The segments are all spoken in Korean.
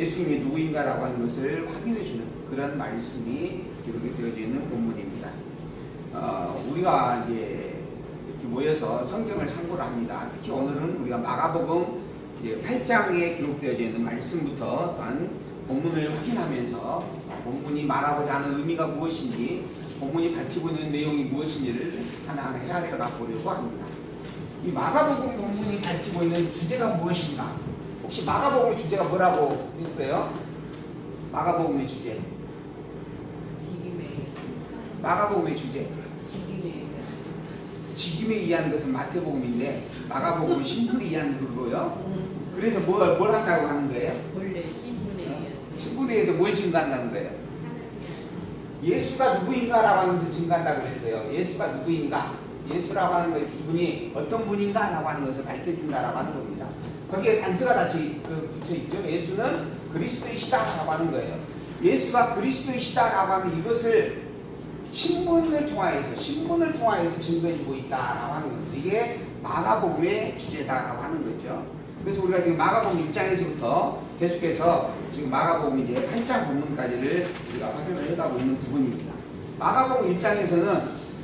예수님이 누구인가라고 하는 것을 확인해 주는 그런 말씀이 기록이 되어져 있는 본문입니다. 우리가 이제 이렇게 모여서 성경을 참고를 합니다. 특히 오늘은 우리가 마가복음 이제 8장에 기록되어져 있는 말씀부터 또한 본문을 확인하면서 본문이 말하고자 하는 의미가 무엇인지, 본문이 밝히고 있는 내용이 무엇인지를 하나하나 헤아려 보려고 합니다. 이 마가복음 본문이 밝히고 있는 주제가 무엇인가? 혹시 마가복음 주제가 뭐라고 했어요? 마가복음의 주제. 마가복음의 주제. 직임에 의한 것은 마태복음인데 마가복음은 신분에 의한 그거요. 그래서 뭘 한다고 하는 거예요? 원래 신분에 의해서 뭘 증거한다는 거예요? 예수가 누구인가라고 하는 것을 증거한다고 그랬어요. 예수가 누구인가? 예수라고 하는 것, 이분이 어떤 분인가라고 하는 것을 밝혀준다라고 하는 겁니다. 거기에 단서가 다 붙여 있죠. 예수는 그리스도이시다라고 하는 거예요. 예수가 그리스도이시다라고 하는 이것을 신분을 통하여서 증거해주고 있다라고 하는 겁니다. 이게 마가복음의 주제다라고 하는 거죠. 그래서 우리가 지금 마가복음 1장에서부터 계속해서 지금 마가복음 이제 8장 본문까지를 우리가 확인을 해가고 있는 부분입니다. 마가복음 1장에서는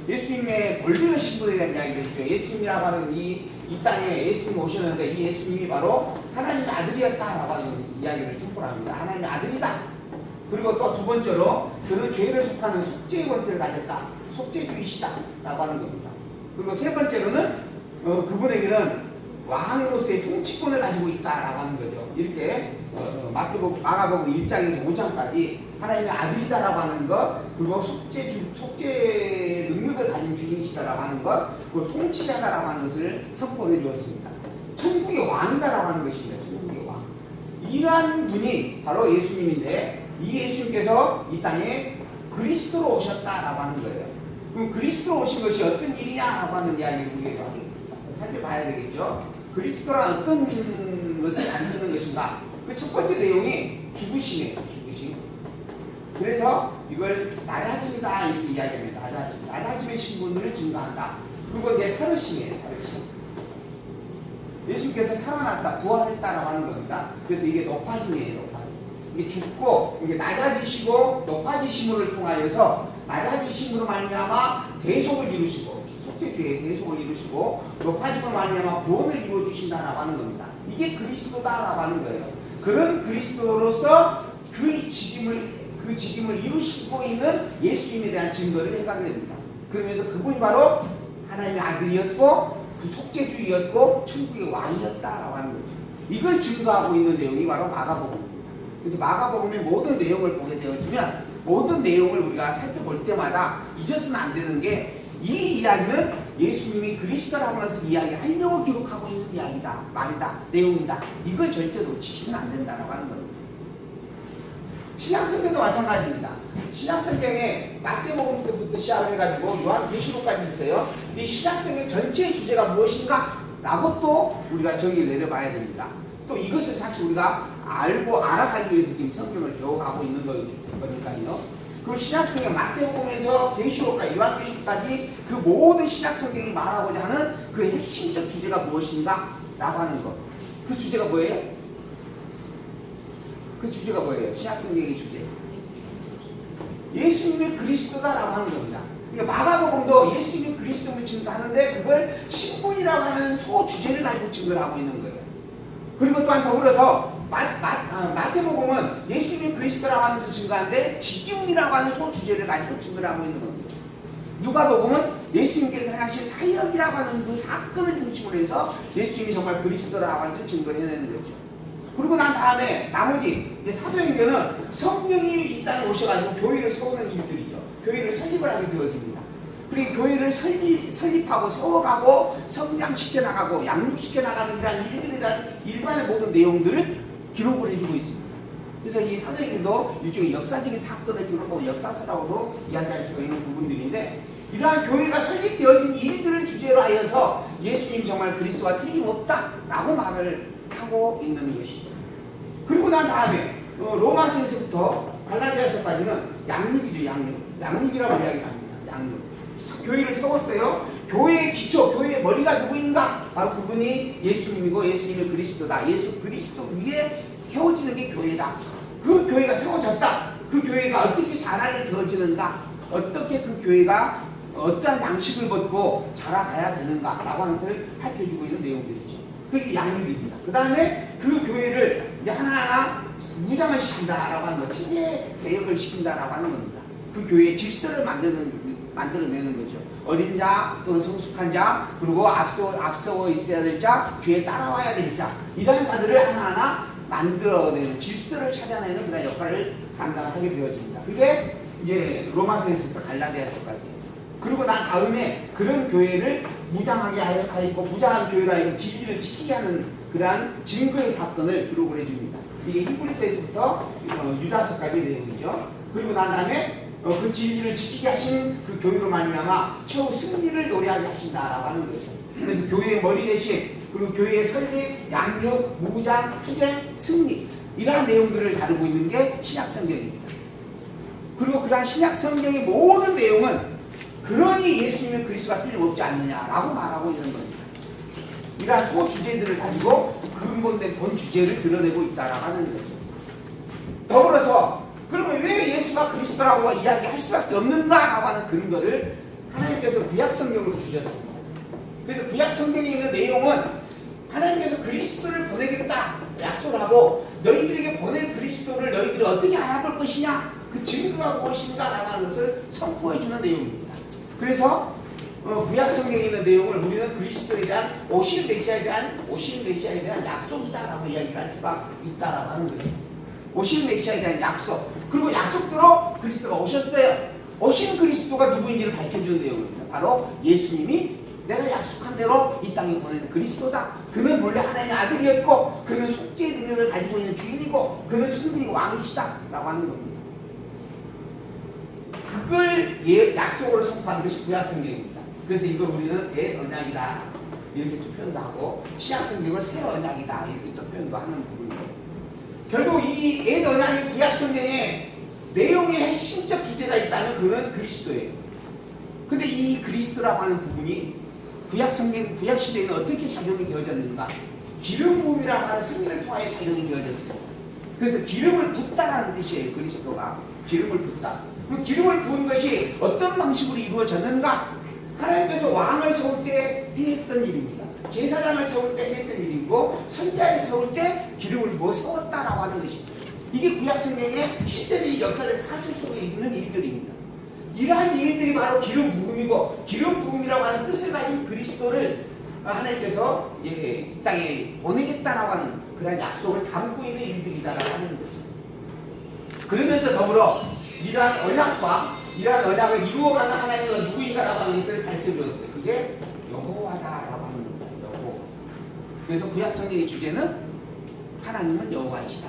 예수님의 본래의 신분에 대한 이야기를 했죠. 예수님이라고 하는 이 땅에 예수님이 오셨는데 이 예수님이 바로 하나님의 아들이었다라고 하는 이야기를 선포를 합니다. 하나님의 아들이다. 그리고 또 두 번째로 그는 죄를 속하는 속죄의 권세를 가졌다. 속죄주이시다라고 하는 겁니다. 그리고 세 번째로는 그분에게는 왕으로서의 통치권을 가지고 있다라고 하는 거죠. 이렇게 마가복음 1장에서 5장까지 하나님의 아들이다라고 하는 것, 그리고 속죄 능력을 가진 주인이시다라고 하는 것, 그리고 통치자다라고 하는 것을 선포해 주었습니다. 천국의 왕이다라고 하는 것입니다. 천국의 왕. 이러한 분이 바로 예수님인데 이 예수님께서 이 땅에 그리스도로 오셨다라고 하는 거예요. 그럼 그리스도로 오신 것이 어떤 일이냐라고 하는 이야기를 우리가 살펴봐야 되겠죠. 그리스도란 어떤 것을 가르치는 것인가? 그 첫 번째 내용이 죽으심이에요. 죽으심. 그래서 이걸 낮아짐이다 이렇게 이야기합니다. 낮아짐의 신분을 증거한다. 그리고 이제 살으심이에요. 살으심. 예수께서 살아났다, 부활했다라고 하는 겁니다. 그래서 이게 높아짐이에요. 높아짐. 이게 죽고 이게 낮아지시고 높아지심을 통하여서 낮아지심으로 말미암아 대속을 이루시고 속죄주의 대속을 이루시고 높아짐으로 말미암아 구원을 이루어 주신다라고 하는 겁니다. 이게 그리스도다라고 하는 거예요. 그런 그리스도로서 그 직임을 이루시고 있는 예수님에 대한 증거를 해가게 됩니다. 그러면서 그분이 바로 하나님의 아들이었고 그 속죄주의였고 천국의 왕이었다라고 하는 거죠. 이걸 증거하고 있는 내용이 바로 마가복음입니다. 그래서 마가복음의 모든 내용을 보게 되어지면 모든 내용을 우리가 살펴볼 때마다 잊어서는 안 되는 게 이 이야기는 예수님이 그리스도라고 해서 이야기하려고 기록하고 있는 이야기다, 말이다, 내용이다. 이걸 절대 놓치시면 안 된다라고 하는 겁니다. 신약성경도 마찬가지입니다. 신약성경에 마태복음부터 시작해가지고 요한계시록까지 있어요. 이 신약성경 전체의 주제가 무엇인가? 라고 또 우리가 정의를 내려봐야 됩니다. 또 이것을 사실 우리가 알고 알아가기 위해서 지금 성경을 배워가고 있는 거니까요. 그 신약성경 마태복음에서 계시록까지 요한계시록까지 그 모든 신약성경이 말하고자 하는 그 핵심적 주제가 무엇인가? 라고 하는 것. 그 주제가 뭐예요? 그 주제가 뭐예요? 신약성경의 주제. 예수님이 그리스도다라고 하는 겁니다. 그러니까 마가복음도 예수님이 그리스도를 증거하는데 그걸 신분이라고 하는 소주제를 가지고 증거를 하고 있는 거예요. 그리고 또한 더불어서 마태복음은 예수님이 그리스도라고 하는 것을 증거하는데 직임이라고 하는 소주제를 가지고 증거를 하고 있는 겁니다. 누가복음은 예수님께서 행하신 사역이라고 하는 그 사건을 중심으로 해서 예수님이 정말 그리스도라고 하는 것을 증거를 해내는 거죠. 그리고 난 다음에 나머지 사도행전은 성령이 이 땅에 오셔가지고 교회를 세우는 일들이죠. 교회를 설립을 하게 되어집니다. 그리고 교회를 설립하고 세워가고 성장시켜 나가고 양육시켜 나가는 이러한 일들에 대한 일반의 모든 내용들을 기록을 해주고 있습니다. 그래서 이 사도행전도 일종의 역사적인 사건을 기록하고 역사서라고도 이야기할 수가 있는 부분들인데 이러한 교회가 설립되어진 일들을 주제로 하여서 예수님 정말 그리스도와 틀림없다라고 말을 하고 있는 것이죠. 그리고 난 다음에 로마서에서부터 갈라디아서까지는 양육이죠. 양육이라고 이야기합니다. 양육. 교회를 세웠어요. 교회의 기초, 교회의 머리가 누구인가? 바로 그분이 예수님이고 예수님이 그리스도다. 예수 그리스도 위에 세워지는 게 교회다. 그 교회가 세워졌다. 그 교회가 어떻게 자라게 되어지는가, 어떻게 그 교회가 어떠한 양식을 벗고 자라가야 되는가라고 하는 것을 밝혀주고 있는 내용들이죠. 그게 양육입니다. 그 다음에 그 교회를 이제 하나하나 무장을 시킨다라고 하는 거, 체계 개혁을 시킨다라고 하는 겁니다. 그 교회의 질서를 만들어내는 거죠. 어린 자 또는 성숙한 자, 그리고 앞서 있어야 될 자, 뒤에 따라와야 될 자, 이러한 자들을 하나하나 만들어내는, 질서를 찾아내는 그런 역할을 감당하게 되어집니다. 그게 이제 로마서에서부터 갈라디아서까지. 그리고 난 다음에 그런 교회를 무장하게 하였고, 무장한 교회라 진리를 지키게 하는 그러한 증거의 사건을 기록을 해줍니다. 이게 히브리서에서부터 유다서까지 내용이죠. 그리고 난 다음에 그 진리를 지키게 하신 그 교회로 말미암아 최후 승리를 노래하게 하신다라고 하는 거죠. 그래서 교회의 머리 대신, 그리고 교회의 설립, 양육, 무장, 투쟁, 승리, 이러한 내용들을 다루고 있는 게 신약 성경입니다. 그리고 그러한 신약 성경의 모든 내용은 그러니 예수님의 그리스도가 틀림없지 않느냐라고 말하고 있는 겁니다. 이러한 소주제들을 가지고 근본된 본 주제를 드러내고 있다라고 하는 거죠. 더불어서 그러면 왜 예수가 그리스도라고 이야기할 수밖에 없는가라고 하는 근거를 하나님께서 구약 성경으로 주셨습니다. 그래서 구약 성경에 있는 내용은 하나님께서 그리스도를 보내겠다 약속을 하고, 너희들에게 보낼 그리스도를 너희들이 어떻게 알아볼 것이냐, 그 증거가 무엇인가라고 하는 것을 선포해 주는 내용입니다. 그래서 구약 성경에 있는 내용을 우리는 그리스도에 대한 오실 메시아에 대한 약속이다라고 이야기를 할 수가 있다라고 하는 거죠. 오실 메시아에 대한 약속, 그리고 약속대로 그리스도가 오셨어요. 오신 그리스도가 누구인지를 밝혀주는 내용입니다. 바로 예수님이 내가 약속한 대로 이 땅에 보낸 그리스도다. 그는 본래 하나님의 아들이었고, 그는 속죄의 능력을 가지고 있는 주인이고, 그는 천국의 왕이시다 라고 하는 겁니다. 그걸 약속으로 선포한 것이 구약 성경입니다. 그래서 이걸 우리는 옛 언약이다 이렇게 또 표현도 하고, 신약 성경을 새 언약이다 이렇게 또 표현도 하는 부분이에요. 결국 이 옛 언약의 구약 성경에 내용의 핵심적 주제가 있다면 그는 그리스도예요. 근데 이 그리스도라고 하는 부분이 구약 성경, 구약 시대에는 어떻게 작용이 되어졌는가? 기름 부음이라고 하는 승리를 통하여 작용이 되어졌습니다. 그래서 기름을 붓다라는 뜻이에요. 그리스도가 기름을 붓다. 그 기름을 부은 것이 어떤 방식으로 이루어졌는가? 하나님께서 왕을 세울 때 해했던 일입니다. 제사장을 세울 때 해했던 일이고, 선지자를 세울 때 기름을 부어 세웠다라고 하는 것이죠. 이게 구약 성경의 실제의 역사적 사실 속에 있는 일들입니다. 이러한 일들이 바로 기름 부음이고, 기름 부음이라고 하는 뜻을 가진 그리스도를 하나님께서 이 땅에 보내겠다라고 하는 그런 약속을 담고 있는 일들이다라고 하는 거죠. 그러면서 더불어 이러한 언약을 이루어가는 하나님은 누구인가라고 하는 것을 밝혀주었어요. 그게 여호와다라고 하는 겁니다. 여호와. 그래서 구약 성경의 주제는 하나님은 여호와이시다.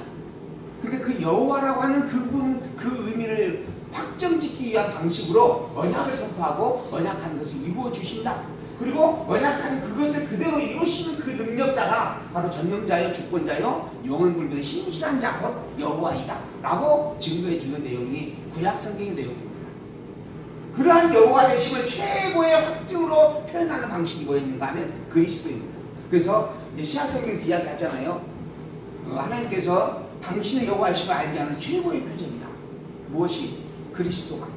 근데 그 여호와라고 하는 그 의미를 확정짓기 위한 방식으로 언약을 선포하고 언약한 것을 이루어 주신다. 그리고 언약한 그것을 그대로 이루시는 그 능력자가 바로 전능자요, 주권자요, 영원 불변의 신실한 자 곧 여호와이다 라고 증거해 주는 내용이 구약 성경의 내용입니다. 그러한 여호와 되심을 최고의 확증으로 표현하는 방식이 뭐였는가 하면 그리스도입니다. 그래서 신약 성경에서 이야기하잖아요. 하나님께서 당신의 여호와이심을 알게 하는 최고의 표적이다. 무엇이? 그리스도가.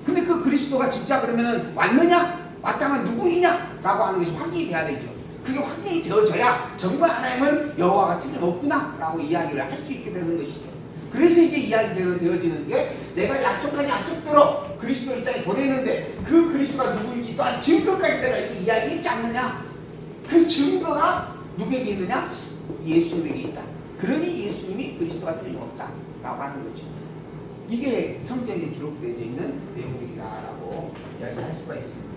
근데 그 그리스도가 진짜 그러면은 왔느냐? 왔다면 누구이냐? 라고 하는 것이 확인이 돼야 되죠. 그게 확인이 되어져야 정말 하나님은 여호와가 틀림없구나 라고 이야기를 할 수 있게 되는 것이죠. 그래서 이제 되어지는 게, 내가 약속한 약속대로 그리스도를 이 땅에 보냈는데 그 그리스도가 누구인지 또한 증거까지 내가 이야기했지 않느냐? 그 증거가 누구에게 있느냐? 예수님에게 있다. 그러니 예수님이 그리스도가 틀림없다 라고 하는 거죠. 이게 성경에 기록되어 있는 내용이다라고 이야기할 수가 있습니다.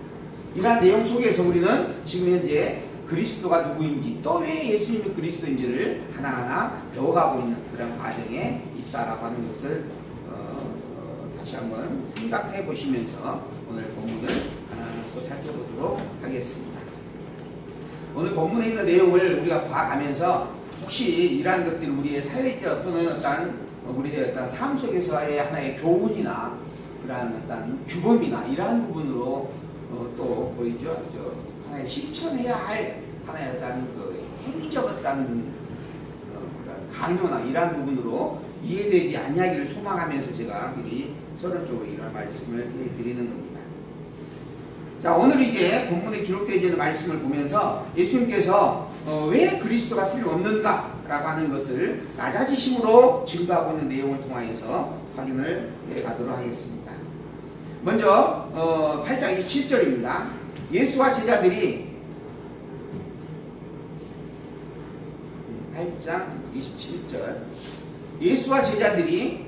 이러한 내용 속에서 우리는 지금 현재 그리스도가 누구인지, 또 왜 예수님이 그리스도인지를 하나하나 배워가고 있는 그런 과정에 있다라고 하는 것을 다시 한번 생각해 보시면서 오늘 본문을 하나하나 또 살펴보도록 하겠습니다. 오늘 본문에 있는 내용을 우리가 봐가면서 혹시 이러한 것들이 우리의 사회적 또는 우리의 삶 속에서의 하나의 교훈이나 그러한 규범이나 이러한 부분으로 또 보이죠. 하나의 실천해야 할 하나의 그 행위적 강요나 이러한 부분으로 이해되지 아니하기를 소망하면서 제가 미리 서론적으로 이런 말씀을 해드리는 겁니다. 자, 오늘 이제 본문에 기록되어 있는 말씀을 보면서 예수님께서 왜 그리스도가 틀림없는가라고 하는 것을 낮아지심으로 증거하고 있는 내용을 통하여서 확인을 해가도록 하겠습니다. 먼저 8장 27절입니다. 예수와 제자들이 8장 27절 예수와 제자들이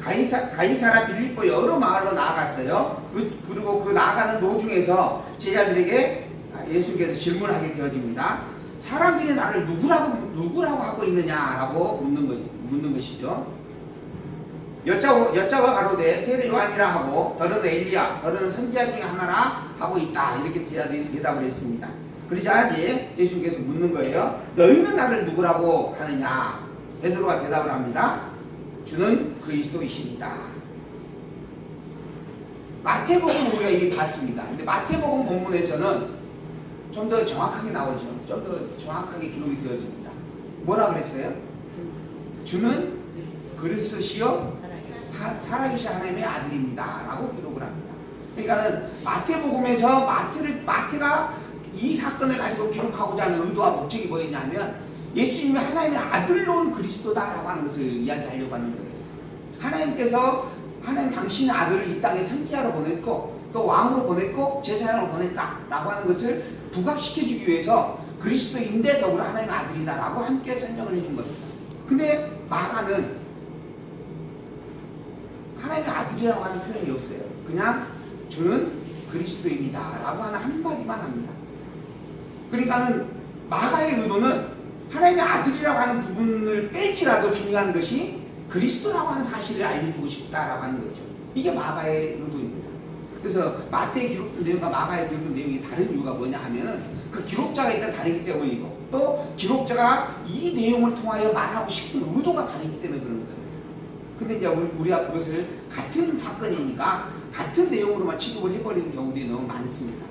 가이사라 빌립보 여러 마을로 나아갔어요. 그리고 그 나아가는 도중에서 제자들에게 예수께서 질문하게 되어집니다. 사람들이 나를 누구라고 하고 있느냐라고 묻는 것이죠. 여자와 가로되 세례 요한이라 하고 더러는 엘리야 더러는 선지자 중에 하나라 하고 있다. 이렇게 제자들이 대답을 했습니다. 그러자 이제 예수께서 묻는 거예요. 너희는 나를 누구라고 하느냐? 베드로가 대답을 합니다. 주는 그리스도이십니다. 마태복음 우리가 이미 봤습니다. 근데 마태복음 본문에서는 좀 더 정확하게 나오죠. 좀 더 정확하게 기록이 되어집니다. 뭐라 그랬어요? 주는 그리스도시요 살아계신 하나님의 아들입니다. 라고 기록을 합니다. 그러니까 마태복음에서 마태가 이 사건을 가지고 기록하고자 하는 의도와 목적이 뭐였냐면 예수님이 하나님의 아들로 온 그리스도다라고 하는 것을 이야기하려고 하는 거예요. 하나님 당신의 아들을 이 땅에 선지자로 보냈고 또 왕으로 보냈고 제사장으로 보냈다라고 하는 것을 부각시켜주기 위해서 그리스도인데 더불어 하나님의 아들이다라고 함께 설명을 해준 겁니다. 근데 마가는 하나님의 아들이라고 하는 표현이 없어요. 그냥 주는 그리스도입니다라고 하는 한마디만 합니다. 그러니까는 마가의 의도는 하나님의 아들이라고 하는 부분을 뺄지라도 중요한 것이 그리스도라고 하는 사실을 알려주고 싶다라고 하는 거죠. 이게 마가의 의도입니다. 그래서 마태의 기록된 내용과 마가의 기록된 내용이 다른 이유가 뭐냐 하면은 그 기록자가 일단 다르기 때문이고 또 기록자가 이 내용을 통하여 말하고 싶은 의도가 다르기 때문에 그런 거예요. 근데 이제 우리가 그것을 같은 사건이니까 같은 내용으로만 취급을 해버리는 경우들이 너무 많습니다.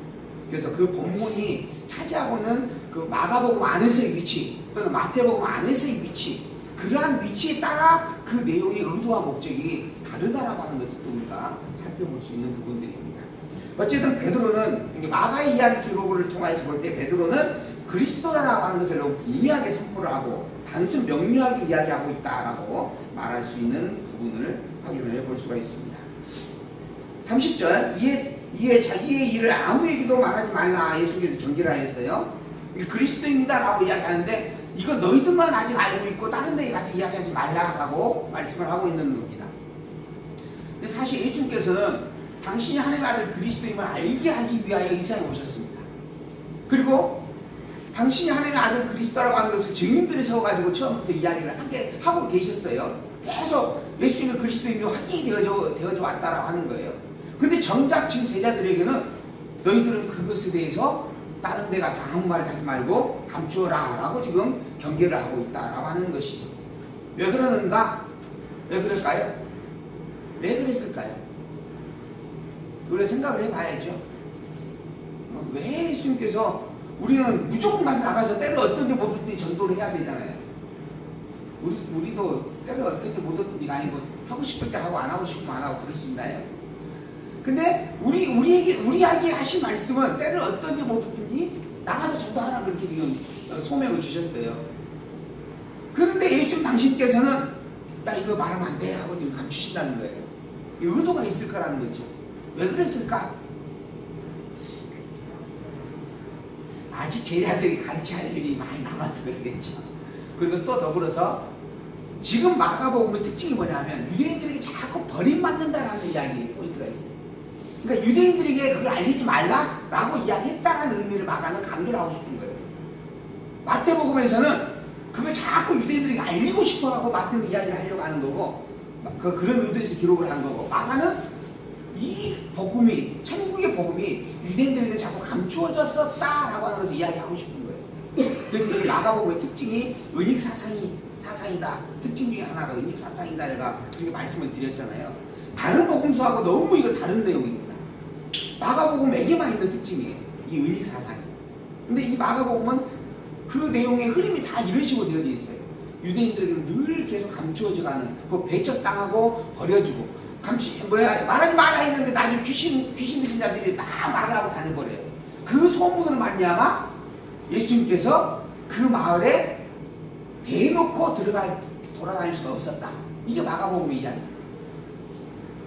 그래서 그 본문이 차지하고는 그 마가복음 안에서의 위치 또는 마태복음 안에서의 위치 그러한 위치에 따라 그 내용의 의도와 목적이 다르다라고 하는 것을 또 우리가 살펴볼 수 있는 부분들입니다. 어쨌든 베드로는 마가의 이야기 기록을 통해서 볼 때 베드로는 그리스도라고 하는 것을 너무 분명하게 선포를 하고 단순 명료하게 이야기하고 있다라고 말할 수 있는 부분을 확인을 해볼 수가 있습니다. 30절 이에 자기의 일을 아무에게도 말하지 말라 예수께서 경계를 하였어요. 그리스도입니다 라고 이야기하는데 이건 너희들만 아직 알고 있고 다른 데에 가서 이야기하지 말라라고 말씀을 하고 있는 겁니다. 근데 사실 예수님께서는 당신이 하나님의 아들 그리스도임을 알게 하기 위하여 이 세상에 오셨습니다. 그리고 당신이 하나님의 아들 그리스도라고 하는 것을 증인들이 서가지고 처음부터 이야기를 하고 계셨어요. 계속 예수님의 그리스도임이 확인이 되어져 왔다라고 하는 거예요. 근데 정작 지금 제자들에게는 너희들은 그것에 대해서 다른 데 가서 아무 말 하지 말고 감추어라 라고 지금 경계를 하고 있다라고 하는 것이죠. 왜 그러는가? 왜 그럴까요? 왜 그랬을까요? 우리가 생각을 해봐야죠. 왜 예수님께서 우리는 무조건 가서 나가서 때를 어떤지 못 어떤지 전도를 해야 되잖아요. 우리도 때를 어떤지 못 어떤지가 아니고 하고 싶을 때 하고 안 하고 싶으면 안 하고 그럴 수 있나요? 근데 우리에게 하신 말씀은 때를 어떤지 못 어떤지 나가서 전도하라 그렇게 지금 소명을 주셨어요. 그런데 예수님 당신께서는 나 이거 말하면 안 돼 하고 지금 감추신다는 거예요. 의도가 있을 거라는 거죠. 왜 그랬을까? 아직 제자들이 가르쳐야 할 일이 많이 남아서 그러겠죠. 그리고 또 더불어서 지금 마가복음의 특징이 뭐냐면 유대인들에게 자꾸 버림받는다라는 이야기 포인트가 있어요. 그러니까 유대인들에게 그걸 알리지 말라라고 이야기했다는 의미를 마가는 강조를 하고 싶은 거예요. 마태복음에서는 그걸 자꾸 유대인들에게 알리고 싶어하고 마태는 이야기를 하려고 하는 거고 그런 의도에서 기록을 한 거고 마가는 이 복음이 천국의 복음이 유대인들에게 자꾸 감추어졌었다라고 하는 것을 이야기하고 싶은 거예요. 그래서 이 마가복음의 특징이 은익사상이다. 특징 중에 하나가 은익사상이다. 내가 그렇게 말씀을 드렸잖아요. 다른 복음서하고 너무 이거 다른 내용입니다. 마가복음에게만 있는 특징이에요. 이 은익사상이. 근데 이 마가복음은 그 내용의 흐름이 다 이런 식으로 되어져 있어요. 유대인들에게는 늘 계속 감추어져가는 그 배척당하고 버려지고 말하지 마라 했는데 나중에 귀신 들린 자들이 막 말을 하고 다녀버려요. 그 소문을 말미암아 예수님께서 그 마을에 대놓고 돌아다닐 수가 없었다. 이게 마가복음의 이야기입니다.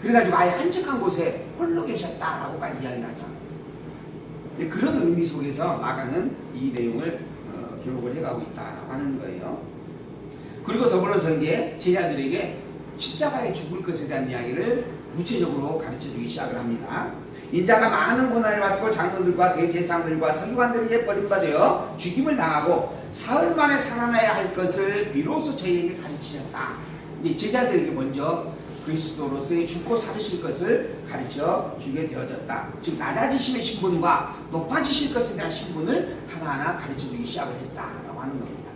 그래가지고 아예 한적한 곳에 홀로 계셨다라고까지 이야기를 하잖아요. 그런 의미 속에서 마가는 이 내용을 기록을 해가고 있다라고 하는 거예요. 그리고 더불어서 이제 제자들에게 십자가에 죽을 것에 대한 이야기를 구체적으로 가르쳐주기 시작을 합니다. 인자가 많은 고난을 받고 장로들과 대제사장들과 서기관들에게 버림받아 죽임을 당하고 사흘 만에 살아나야 할 것을 비로소 저희에게 가르치셨다. 이제 제자들에게 먼저 그리스도로서의 죽고 살으실 것을 가르쳐 주게 되어졌다. 즉 낮아지심의 신분과 높아지실 것에 대한 신분을 하나하나 가르쳐 주기 시작을 했다라고 하는 겁니다.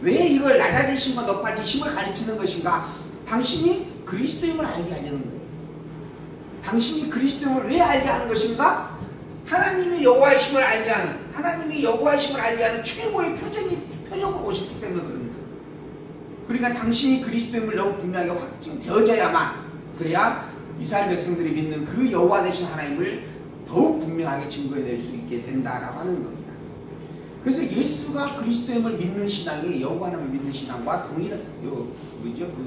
왜 이걸 낮아지심과 높아지심을 가르치는 것인가? 당신이 그리스도임을 알게 하려는 거예요. 당신이 그리스도임을 왜 알게 하는 것인가? 하나님의 여호와이심을 알게 하는, 하나님의 여호와이심을 알게 하는 최고의 표적으로 오셨기 때문에 그런 거예요. 그러니까 당신이 그리스도임을 너무 분명하게 확증되어져야만, 그래야 이스라엘 백성들이 믿는 그 여호와 되신 하나님을 더욱 분명하게 증거해낼 수 있게 된다라고 하는 겁니다. 그래서 예수가 그리스도임을 믿는 신앙이 여호와 하나님을 믿는 신앙과 그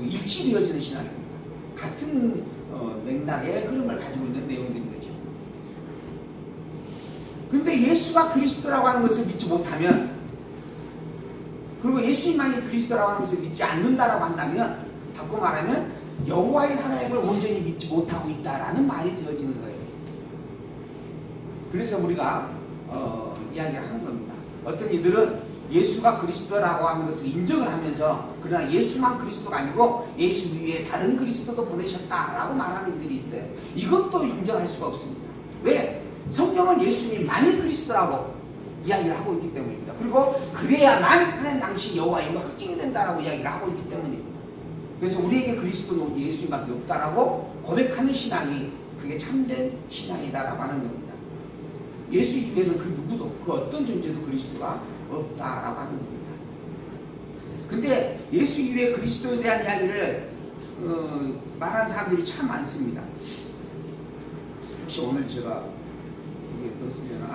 일치되어지는 신앙입니다. 같은 맥락의 흐름을 가지고 있는 내용들인 거죠. 그런데 예수가 그리스도라고 하는 것을 믿지 못하면, 그리고 예수님만이 그리스도라고 하는 것을 믿지 않는다라고 한다면, 바꿔 말하면 여호와의 하나님을 온전히 믿지 못하고 있다라는 말이 되어지는 거예요. 그래서 우리가 이야기를 하는 겁니다. 어떤 이들은 예수가 그리스도라고 하는 것을 인정을 하면서, 그러나 예수만 그리스도가 아니고 예수 위에 다른 그리스도도 보내셨다라고 말하는 이들이 있어요. 이것도 인정할 수가 없습니다. 왜? 성경은 예수님만이 그리스도라고 이야기를 하고 있기 때문입니다. 그리고 그래야만 하나님 당시 여호와임을 확증이 된다라고 이야기를 하고 있기 때문입니다. 그래서 우리에게 그리스도는 예수님밖에 없다라고 고백하는 신앙이 그게 참된 신앙이다라고 하는 겁니다. 예수 이외에는 그 누구도, 그 어떤 존재도 그리스도가 없다라고 하는 겁니다. 근데 예수 이외에 그리스도에 대한 이야기를 말하는 사람들이 참 많습니다. 혹시 오늘 제가 여기 넣었으면,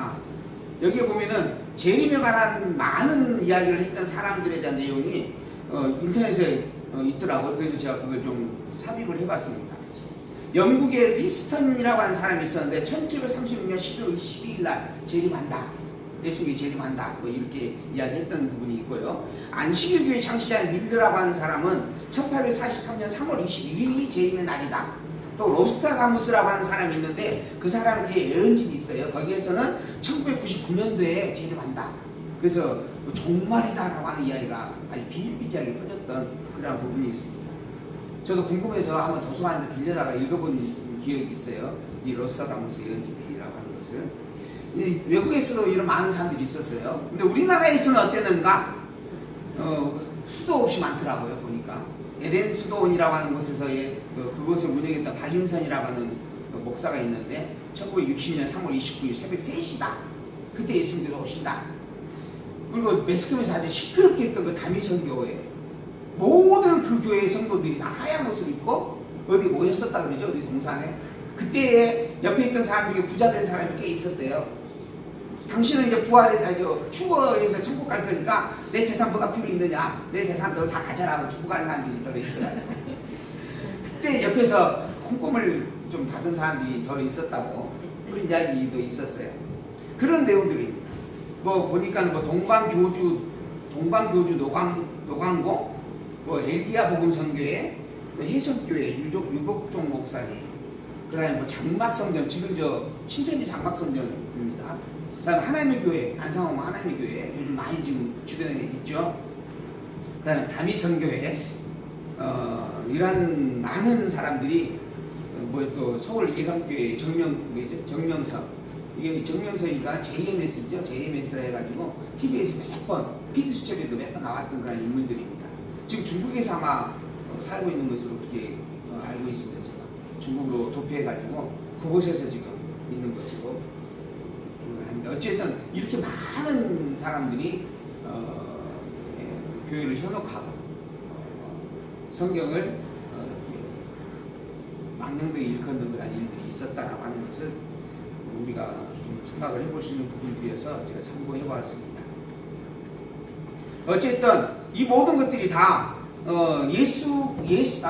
여기에 보면은 재림에 관한 많은 이야기를 했던 사람들에 대한 내용이 인터넷에 있더라고요. 그래서 제가 그걸 좀 삽입을 해봤습니다. 영국의 피스턴이라고 하는 사람이 있었는데 1736년 12월 12일 날 재림한다. 예수님이 재림한다. 뭐 이렇게 이야기했던 부분이 있고요. 안식일교회 창시자인 밀러라고 하는 사람은 1843년 3월 21일이 재림의 날이다. 또 로스타가무스라고 하는 사람이 있는데 그 사람한테 예언집이 있어요. 거기에서는 1999년도에 재림한다. 그래서 종말이다라고 하는 이야기가 아주 비일비재하게 퍼졌던 그런 부분이 있습니다. 저도 궁금해서 한번 도서관에서 빌려다가 읽어본 기억이 있어요. 이 로스타가무스 예언집이라고 하는 것을. 외국에서도 이런 많은 사람들이 있었어요. 근데 우리나라에서는 어땠는가? 수도 없이 많더라고요. 보니까 에덴 수도원이라고 하는 곳에서 그곳을 운영했던 박인선이라고 하는 목사가 있는데 1960년 3월 29일 새벽 3시다. 그때 예수님께서 오신다. 그리고 매스컴에서 아주 시끄럽게 했던 그 다미선교회, 모든 그 교회의 성도들이 다 하얀 옷을 입고 어디 모였었다 그러죠. 어디 동산에. 그때 옆에 있던 사람 중에 부자 된 사람이 꽤 있었대요. 당신은 이제 추구해서 천국 갈 거니까 내 재산 뭐가 필요 있느냐? 내 재산 너 다 가져라고 추구하는 사람들이 들어있어요. 그때 옆에서 콩고물 좀 받은 사람들이 더 있었다고 그런 이야기도 있었어요. 그런 내용들이 뭐 보니까 뭐 동방교주 노광고, 뭐 엘리야 복음선교회, 해석교회 유복종 목사님, 그다음에 뭐 장막성전, 지금 저 신천지 장막성전입니다. 그다음에 하나님의 교회, 안상홍 하나님의 교회 요즘 많이 지금 주변에 있죠. 그다음에 다미선교회, 이런 많은 사람들이 뭐 또 서울 예감교회 정명서, 이게 정명서니까 JMS죠. JMS라 해가지고 TV에서 몇 번 피드수첩에도 몇 번 나왔던 그런 인물들입니다. 지금 중국에서 아마 살고 있는 것으로 그렇게 알고 있습니다. 제가 중국으로 도피해가지고 그곳에서 지금 있는 것으로 합니다. 어쨌든 이렇게 많은 사람들이 교회를 현혹하고 성경을 망령되게 일컫는 그런 일들이 있었다라고 하는 것을 우리가 좀 생각을 해볼 수 있는 부분들이어서 제가 참고해 보았습니다. 어쨌든 이 모든 것들이 다 그리스도에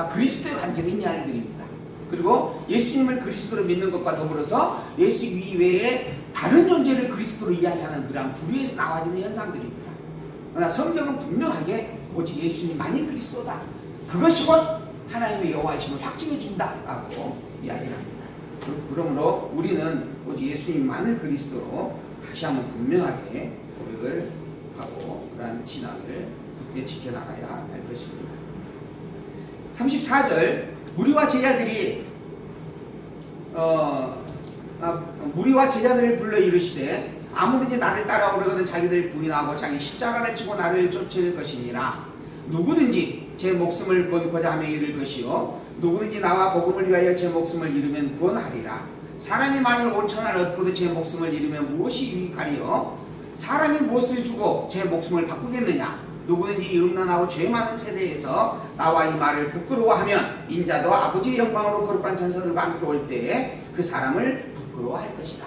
관계된 이야기들입니다. 그리고 예수님을 그리스도로 믿는 것과 더불어서 예수 이외에 다른 존재를 그리스도로 이야기하는 그런 부류에서 나와지는 현상들입니다. 그러나 성경은 분명하게 오직 예수님만이 그리스도다. 그것이 곧 하나님의 여호와이심을 확증해 준다라고 이야기를 합니다. 그러므로 우리는 오직 예수님만을 그리스도로 다시 한번 분명하게 고백을 하고 그러한 신앙을 굳게 지켜나가야 할 것입니다. 34절 무리와 제자들을 불러 이르시되 아무든지 나를 따라오려거든 자기들 부인하고 자기 십자가를 지고 나를 쫓을 것이니라. 누구든지 제 목숨을 구원코자 하며 잃을 것이요 누구든지 나와 복음을 위하여 제 목숨을 잃으면 구원하리라. 사람이 만일 5천을 얻고도 제 목숨을 잃으면 무엇이 유익하리요? 사람이 무엇을 주고 제 목숨을 바꾸겠느냐? 누구든지 이 음란하고 죄 많은 세대에서 나와 이 말을 부끄러워하면 인자도 아버지의 영광으로 거룩한 천사들과 함께 올 때에 그 사람을 부끄러워할 것이다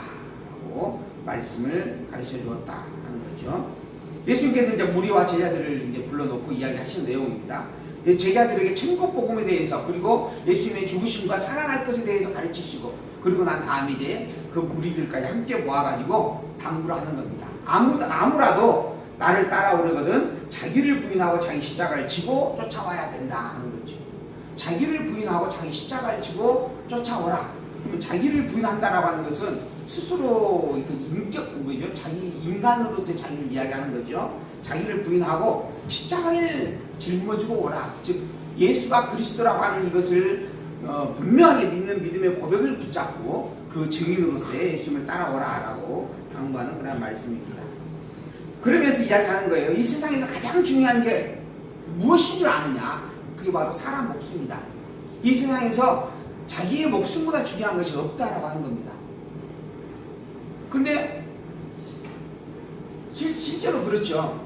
라고 말씀을 가르쳐 주었다 하는 거죠. 예수님께서 이제 무리와 제자들을 이제 불러놓고 이야기하시는 내용입니다. 제자들에게 천국 복음에 대해서 그리고 예수님의 죽으심과 살아날 것에 대해서 가르치시고 그리고 난 다음에 이제 그 무리들까지 함께 모아가지고 당부를 하는 겁니다. 아무라도 나를 따라오려거든 자기를 부인하고 자기 십자가를 지고 쫓아와야 된다 하는 거죠. 자기를 부인하고 자기 십자가를 지고 쫓아오라. 그러면 자기를 부인한다라고 하는 것은 스스로 자기 인간으로서의 자기를 이야기하는 거죠. 자기를 부인하고 십자가를 짊어지고 오라. 즉 예수가 그리스도라고 하는 이것을 분명하게 믿는 믿음의 고백을 붙잡고 그 증인으로서의 예수님을 따라오라라고 당부하는 그런 말씀입니다. 그러면서 이야기하는 거예요. 이 세상에서 가장 중요한 게 무엇인 줄 아느냐? 그게 바로 사람 목숨이다. 이 세상에서 자기의 목숨보다 중요한 것이 없다라고 하는 겁니다. 근데 실제로 그렇죠.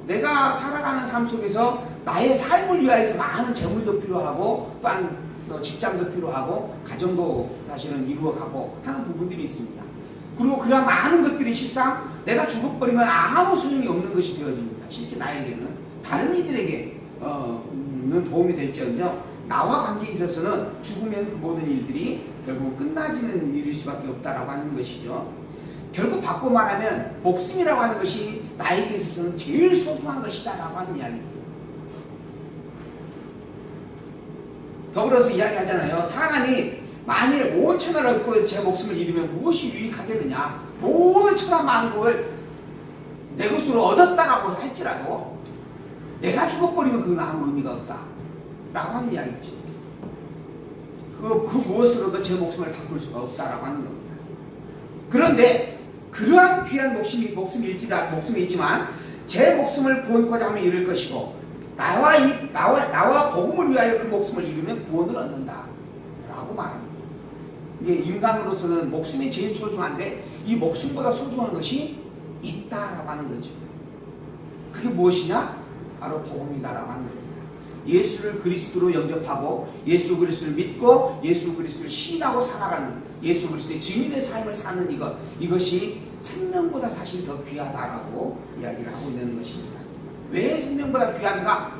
내가 살아가는 삶 속에서 나의 삶을 위하여서 많은 재물도 필요하고 또한 직장도 필요하고 가정도 사실은 이루어가고 하는 부분들이 있습니다. 그리고 그러한 많은 것들이 실상 내가 죽어버리면 아무 소용이 없는 것이 되어집니다. 실제 나에게는 다른 이들에게는 도움이 될지언정 나와 관계에 있어서는 죽으면 그 모든 일들이 결국 끝나지는 일일 수밖에 없다라고 하는 것이죠. 결국 바꿔 말하면 목숨이라고 하는 것이 나에게 있어서는 제일 소중한 것이다라고 하는 이야기입니다. 더불어서 이야기하잖아요. 사람이 만일 5천을 얻고 제 목숨을 잃으면 무엇이 유익하겠느냐? 모든 천하 만국을 내 것으로 얻었다라고 할지라도 내가 죽어버리면 그건 아무 의미가 없다라고 하는 이야기죠. 그 무엇으로도 제 목숨을 바꿀 수가 없다라고 하는 겁니다. 그런데 그러한 귀한 목숨이지만 제 목숨을 구원코자 하면 잃을 것이고 나와 복음을 위하여 그 목숨을 잃으면 구원을 얻는다 라고 말합니다. 이게 인간으로서는 목숨이 제일 소중한데 이 목숨보다 소중한 것이 있다라고 하는 거죠. 그게 무엇이냐? 바로 복음이다라고 하는 겁니다. 예수를 그리스도로 영접하고 예수 그리스도를 믿고 예수 그리스도를 신하고 살아가는 예수 그리스도의 증인의 삶을 사는 이것이 생명보다 사실 더 귀하다라고 이야기를 하고 있는 것입니다. 왜 생명보다 귀한가?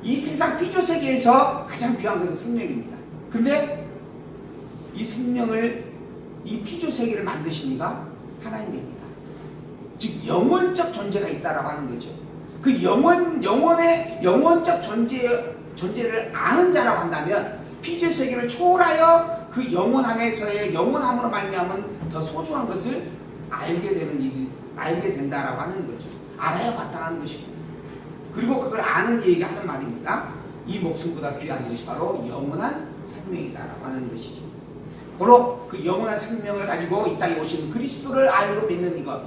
이 세상 피조 세계에서 가장 귀한 것은 생명입니다. 근데 이 생명을 이 피조 세계를 만드신 이가 하나님입니다. 즉 영원적 존재가 있다라고 하는 거죠. 그 영원의 영원적 존재를 아는 자라고 한다면 피조 세계를 초월하여 그 영원함에서의 영원함으로 말미암은 더 소중한 것을 알게 된다라고 하는 거죠. 알아야 마땅한 것이고 그리고 그걸 아는 이에게 하는 말입니다. 이 목숨보다 귀한 것이 바로 영원한 생명이다라고 하는 것이죠. 바로 그 영원한 생명을 가지고 이 땅에 오신 그리스도를 알고 믿는 이것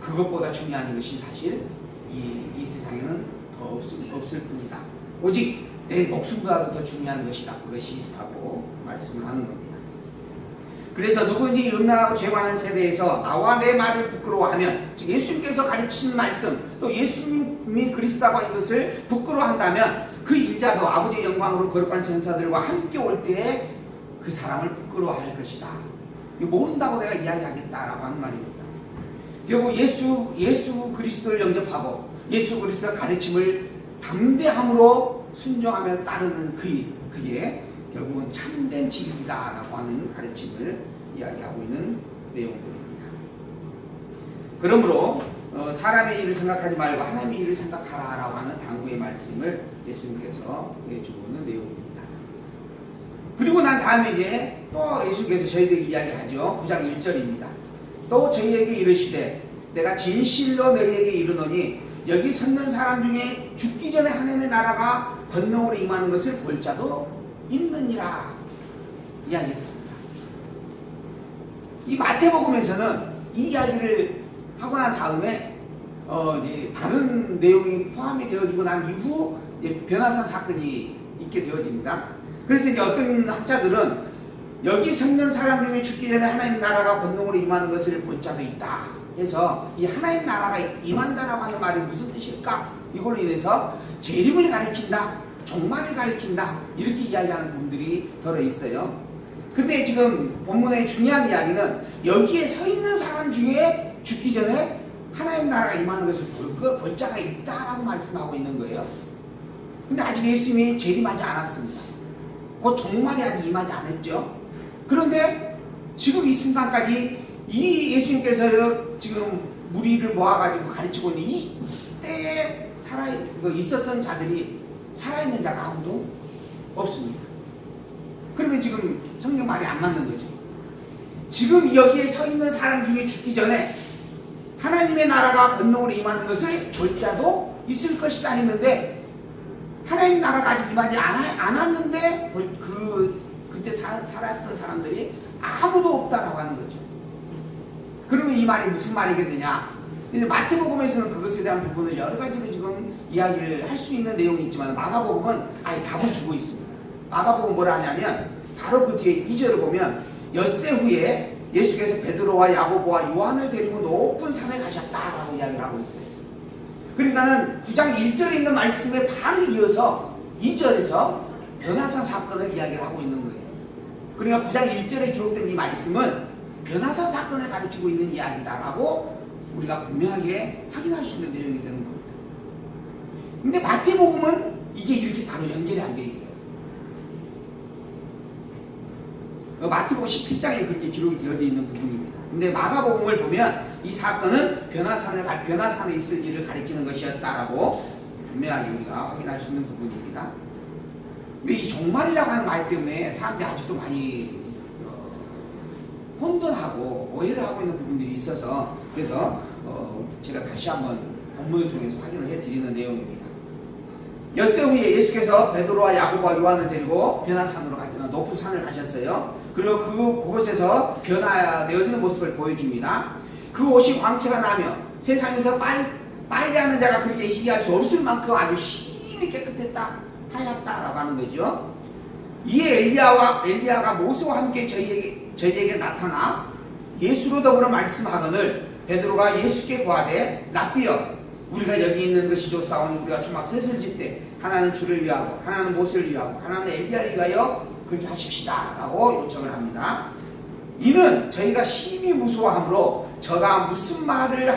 그것보다 중요한 것이 사실 이 세상에는 더 없을 뿐이다. 오직 내 목숨보다도 더 중요한 것이다. 그것이 바로 말씀을 하는 겁니다. 그래서 누구든지 음란하고 죄 많은 세대에서 나와 내 말을 부끄러워하면 즉 예수님께서 가르치신 말씀 또 예수님이 그리스도라고 하는 것을 부끄러워한다면 그 인자도 아버지의 영광으로 거룩한 천사들과 함께 올 때에 그 사람을 부끄러워할 것이다. 모른다고 내가 이야기하겠다라고 하는 말입니다. 결국 예수 그리스도를 영접하고 예수 그리스도의 가르침을 담대함으로 순종하며 따르는 그게 결국은 참된 진리다라고 하는 가르침을 이야기하고 있는 내용들입니다. 그러므로 사람의 일을 생각하지 말고 하나님의 일을 생각하라라고 하는 당부의 말씀을 예수님께서 해주고 있는 내용입니다. 그리고 난 다음에 이제 또 예수께서 저희에게 이야기하죠. 9장 1절입니다. 또 저희에게 이르시되 내가 진실로 너희에게 이르노니 여기 섰는 사람 중에 죽기 전에 하나님의 나라가 권능으로 임하는 것을 볼 자도 있느니라 이야기했습니다. 이 마태복음에서는 이 이야기를 하고 난 다음에 이제 다른 내용이 포함이 되어지고 난 이후 변화산 사건이 있게 되어집니다. 그래서 이제 어떤 학자들은 여기 섰는 사람 중에 죽기 전에 하나님 나라가 권능으로 임하는 것을 볼 자도 있다 해서 이 하나님 나라가 임한다라고 하는 말이 무슨 뜻일까? 이걸로 인해서 재림을 가리킨다, 종말을 가리킨다 이렇게 이야기하는 분들이 들어 있어요. 근데 지금 본문의 중요한 이야기는 여기에 서 있는 사람 중에 죽기 전에 하나님 나라가 임하는 것을 볼 자가 있다라고 말씀하고 있는 거예요. 근데 아직 예수님이 재림하지 않았습니다. 곧 종말이 아직 임하지 않았죠. 그런데 지금 이 순간까지 이 예수님께서 지금 무리를 모아가지고 가르치고 있는 이 때에 있었던 자들이 살아있는 자가 아무도 없습니다. 그러면 지금 성경 말이 안 맞는 거죠. 지금 여기에 서 있는 사람 중에 죽기 전에 하나님의 나라가 권능으로 임하는 것을 볼 자도 있을 것이다 했는데 하나님 나라가 아직 임하지 않았는데 그때 살았던 사람들이 아무도 없다라고 하는 거죠. 그러면 이 말이 무슨 말이겠느냐? 이제 마태복음에서는 그것에 대한 부분을 여러 가지로 지금 이야기를 할 수 있는 내용이 있지만 마가복음은 아예 답을 주고 있습니다. 마가복음 뭐라 하냐면 바로 그 뒤에 2절을 보면 엿새 후에 예수께서 베드로와 야고보와 요한을 데리고 높은 산에 가셨다라고 이야기를 하고 있어요. 그러니까는 9장 1절에 있는 말씀에 바로 이어서 2절에서 변화산 사건을 이야기를 하고 있는 거예요. 그러니까 9장 1절에 기록된 이 말씀은 변화산 사건을 가리키고 있는 이야기다라고 우리가 분명하게 확인할 수 있는 내용이 되는 겁니다. 근데 마태복음은 이게 이렇게 바로 연결이 안 돼 있어요. 마태복음 17장에 그렇게 기록이 되어져 있는 부분입니다. 근데 마가복음을 보면 이 사건은 변화산에 있을 일을 가리키는 것이었다라고 분명하게 우리가 확인할 수 있는 부분입니다. 근데 이 종말이라고 하는 말 때문에 사람들이 아직도 많이 혼돈하고 오해를 하고 있는 부분들이 있어서 그래서 제가 다시 한번 본문을 통해서 확인을 해드리는 내용입니다. 엿새 후에 예수께서 베드로와 야고보와 요한을 데리고 변화산으로 높은 산을 가셨어요. 그리고 그곳에서 변화되어지는 모습을 보여줍니다. 그 옷이 광채가 나며 세상에서 빨래하는 자가 그렇게 희귀할 수 없을 만큼 아주 힘이 깨끗했다 하였다라고 하는 거죠. 이에 엘리야가 모세와 함께 저희에게 나타나 예수로 더불어 말씀하거늘 베드로가 예수께 고하되 랍비여 우리가 여기 있는 것이 좋사오니 우리가 초막 셋을 짓되 하나는 주를 위하고 하나는 모세를 위하고 하나는 엘리야를 위하여 그렇게 하십시다 라고 요청을 합니다. 이는 저희가 심히 무서워하므로 저가 무슨 말을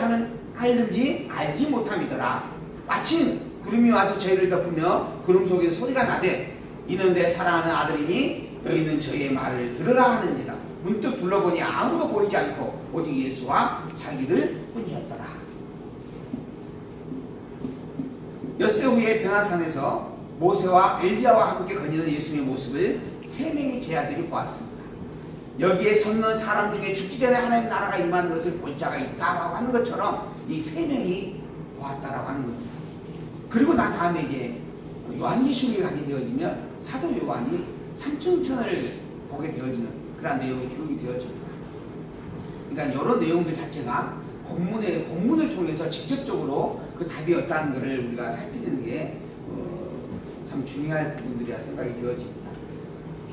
하는지 알지 못함이더라. 마침 구름이 와서 저희를 덮으며 구름 속에서 소리가 나되 이는 내 사랑하는 아들이니 너희는 저희의 말을 들으라 하는지라. 문득 둘러보니 아무도 보이지 않고 오직 예수와 자기들 뿐이었더라. 엿새 후에 변화산에서 모세와 엘리야와 함께 거니는 예수님의 모습을 세 명의 제자들이 보았습니다. 여기에 섰는 사람 중에 죽기 전에 하나님 나라가 임하는 것을 볼 자가 있다라고 하는 것처럼 이 세 명이 보았다라고 하는 겁니다. 그리고 난 다음에 이제 요한계시록에 가게 되어지면 사도 요한이 삼층천을 보게 되어지는 그런 내용이 기록이 되어집니다. 그러니까 이런 내용들 자체가 본문을 통해서 직접적으로 그 답이 없다는 것을 우리가 살피는 게 참 중요한 부분들이라 생각이 되어집니다.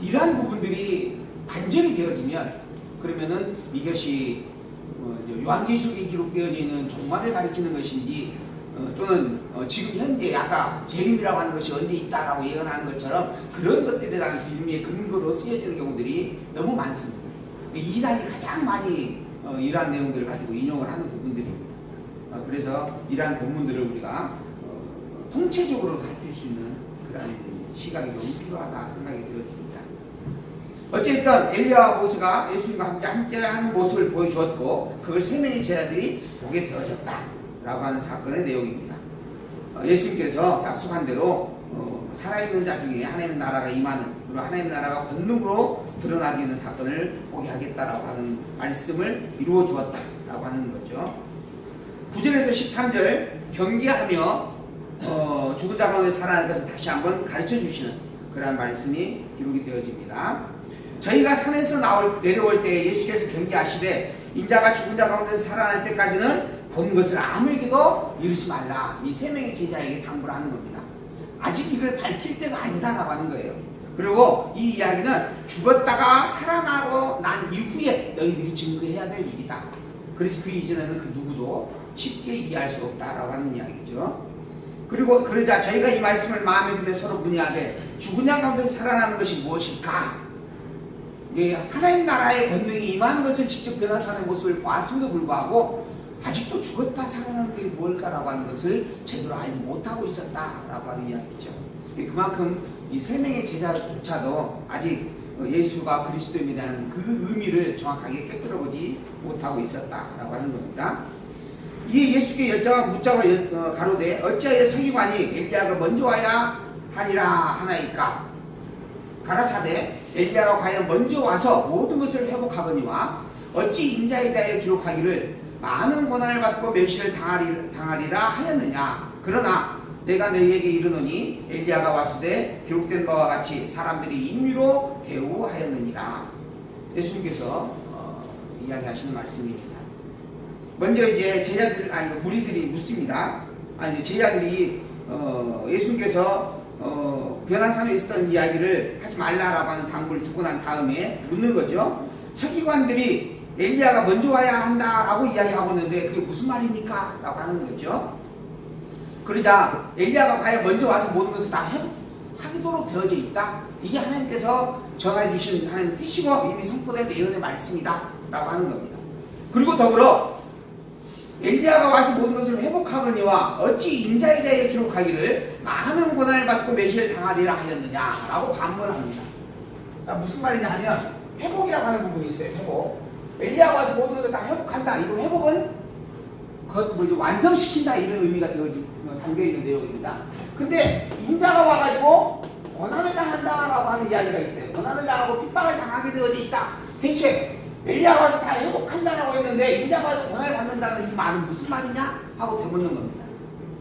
이러한 부분들이 단절이 되어지면 그러면은 이것이 요한계시록에 기록되어져 있는 종말을 가리키는 것인지 또는 지금 현재 아까 재림이라고 하는 것이 언제 있다라고 예언하는 것처럼 그런 것들에 대한 빌미의 근거로 쓰여지는 경우들이 너무 많습니다. 이단이 가장 많이 이러한 내용들을 가지고 인용을 하는 부분들입니다. 그래서 이러한 본문들을 우리가 통체적으로 살필 수 있는 그런 시각이 너무 필요하다 생각이 되어집니다. 어쨌든 엘리야와 모세가 예수님과 함께하는 모습을 보여주었고 그걸 세 명의 제자들이 보게 되어졌다라고 하는 사건의 내용입니다. 예수님께서 약속한 대로 살아있는 자 중에 하나님의 나라가 임하는 그리고 하나님의 나라가 권능으로 드러나게 되는 사건을 보게 하겠다라고 하는 말씀을 이루어 주었다라고 하는 거죠. 9절에서 13절 경계하며 죽은 자 가운데 살아나는 것을 다시 한번 가르쳐 주시는 그러한 말씀이 기록이 되어집니다. 저희가 산에서 내려올 때 예수께서 경계하시되 인자가 죽은 자 가운데서 살아날 때까지는 본 것을 아무에게도 이르지 말라. 이 세 명의 제자에게 당부를 하는 겁니다. 아직 이걸 밝힐 때가 아니다라고 하는 거예요. 그리고 이 이야기는 죽었다가 살아나고 난 이후에 너희들이 증거해야 될 일이다. 그래서 그 이전에는 그 누구도 쉽게 이해할 수 없다라고 하는 이야기죠. 그리고 그러자 저희가 이 말씀을 마음에 두며 서로 문의하되 죽은 자 가운데서 살아나는 것이 무엇일까? 하나님 나라의 권능이 임하는 것을 직접 변화하는 모습을 보았음에도 불구하고 아직도 죽었다 살아나는 게 뭘까라고 하는 것을 제대로 알지 못하고 있었다라고 하는 이야기죠. 그만큼 이 세 명의 제자조차도 아직 예수가 그리스도인에 대한 그 의미를 정확하게 꿰뚫어보지 못하고 있었다라고 하는 겁니다. 이에 예수께 묻자가 가로되 어찌하여 서기관이 엘리야가 먼저 와야 하리라 하나이까? 가라사대 엘리야가 과연 먼저 와서 모든 것을 회복하거니와 어찌 인자에 대하여 기록하기를 많은 고난을 받고 멸시를 당하리라 하였느냐? 그러나 내가 너희에게 이르노니 엘리야가 왔으되 기록된 바와 같이 사람들이 인위로 대우하였느니라. 예수님께서 이야기하시는 말씀입니다. 먼저 이제 무리들이 묻습니다. 제자들이 예수님께서 변화산에 있었던 이야기를 하지 말라라고 하는 당부를 듣고 난 다음에 묻는 거죠. 서기관들이 엘리야가 먼저 와야 한다라고 이야기하고 있는데 그게 무슨 말입니까? 라고 하는 거죠. 그러자 엘리야가 과연 먼저 와서 모든 것을 다 하도록 되어져 있다. 이게 하나님께서 정해 주신 하나님 뜻이고 이미 선포된 예언의 말씀이다 라고 하는 겁니다. 그리고 더불어 엘리야가 와서 모든 것을 회복하거니와 어찌 인자에 대해 기록하기를 많은 고난을 받고 멸시를 당하리라 하였느냐 라고 반문합니다. 무슨 말이냐 하면 회복이라고 하는 부분이 있어요. 회복. 엘리야가 와서 모든 것을 다 회복한다. 이거 회복은 완성시킨다 이런 의미가 담겨있는 내용입니다. 근데 인자가 와가지고 고난을 당한다라고 하는 이야기가 있어요. 고난을 당하고 핍박을 당하게 되어 있다. 대체 엘리야가 와서 다 회복한다라고 했는데 인자가 와서 고난을 받는다는 이 말은 무슨 말이냐 하고 되묻는 겁니다.